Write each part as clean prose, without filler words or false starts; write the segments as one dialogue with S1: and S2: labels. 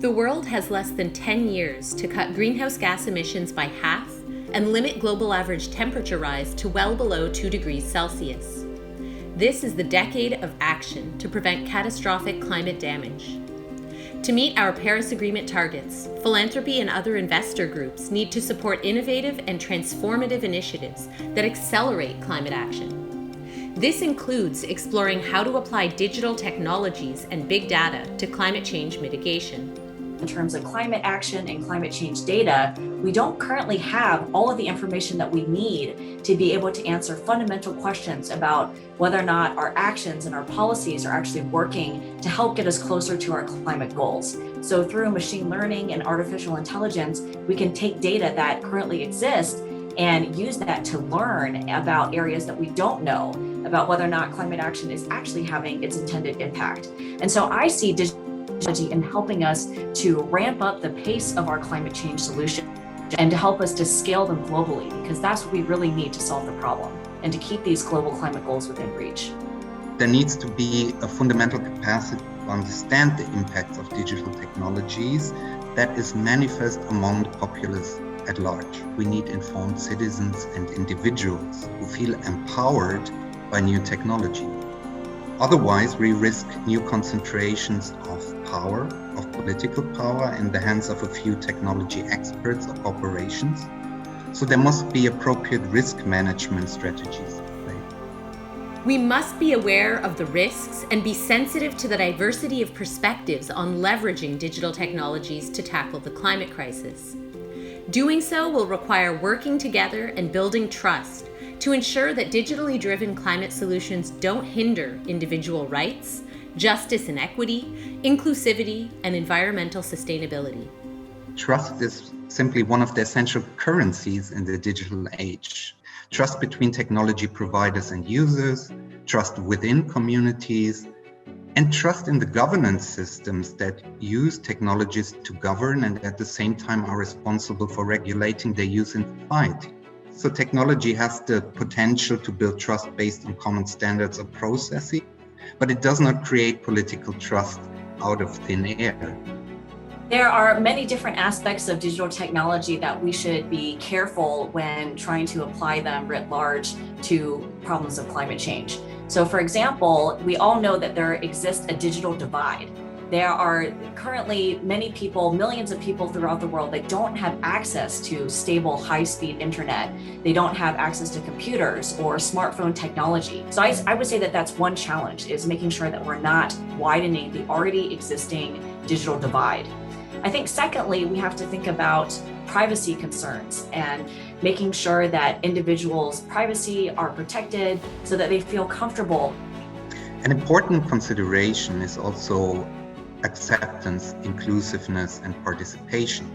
S1: The world has less than 10 years to cut greenhouse gas emissions by half and limit global average temperature rise to well below 2 degrees Celsius. This is the decade of action to prevent catastrophic climate damage. To meet our Paris Agreement targets, philanthropy and other investor groups need to support innovative and transformative initiatives that accelerate climate action. This includes exploring how to apply digital technologies and big data to climate change mitigation.
S2: In terms of climate action and climate change data, we don't currently have all of the information that we need to be able to answer fundamental questions about whether or not our actions and our policies are actually working to help get us closer to our climate goals. So through machine learning and artificial intelligence, we can take data that currently exists and use that to learn about areas that we don't know about whether or not climate action is actually having its intended impact. And so I see digital in helping us to ramp up the pace of our climate change solution and to help us to scale them globally, because that's what we really need to solve the problem and to keep these global climate goals within reach.
S3: There needs to be a fundamental capacity to understand the impacts of digital technologies that is manifest among the populace at large. We need informed citizens and individuals who feel empowered by new technology. Otherwise, we risk new concentrations of power, of political power, in the hands of a few technology experts or corporations. So there must be appropriate risk management strategies in play.
S1: We must be aware of the risks and be sensitive to the diversity of perspectives on leveraging digital technologies to tackle the climate crisis. Doing so will require working together and building trust to ensure that digitally driven climate solutions don't hinder individual rights, justice and equity, inclusivity, and environmental sustainability.
S3: Trust is simply one of the essential currencies in the digital age. Trust between technology providers and users, trust within communities, and trust in the governance systems that use technologies to govern and at the same time are responsible for regulating their use in society. So technology has the potential to build trust based on common standards or processes, but it does not create political trust out of thin air.
S2: There are many different aspects of digital technology that we should be careful when trying to apply them writ large to problems of climate change. So for example, we all know that there exists a digital divide. There are currently many people, millions of people throughout the world that don't have access to stable, high-speed internet. They don't have access to computers or smartphone technology. So I would say that that's one challenge, is making sure that we're not widening the already existing digital divide. I think secondly, we have to think about privacy concerns and making sure that individuals' privacy are protected so that they feel comfortable.
S3: An important consideration is also acceptance, inclusiveness, and participation.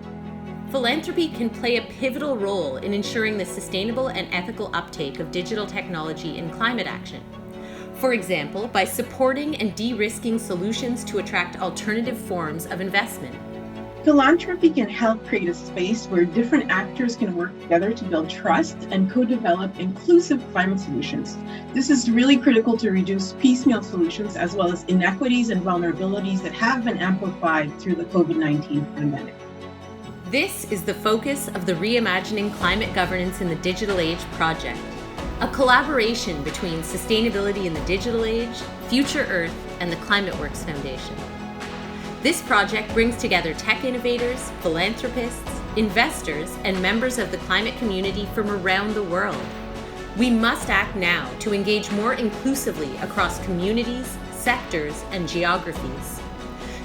S1: Philanthropy can play a pivotal role in ensuring the sustainable and ethical uptake of digital technology in climate action. For example, by supporting and de-risking solutions to attract alternative forms of investment.
S4: Philanthropy can help create a space where different actors can work together to build trust and co-develop inclusive climate solutions. This is really critical to reduce piecemeal solutions as well as inequities and vulnerabilities that have been amplified through the COVID-19 pandemic.
S1: This is the focus of the Reimagining Climate Governance in the Digital Age project, a collaboration between Sustainability in the Digital Age, Future Earth, and the ClimateWorks Foundation. This project brings together tech innovators, philanthropists, investors, and members of the climate community from around the world. We must act now to engage more inclusively across communities, sectors, and geographies,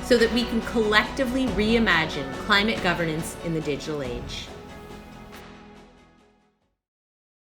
S1: so that we can collectively reimagine climate governance in the digital age.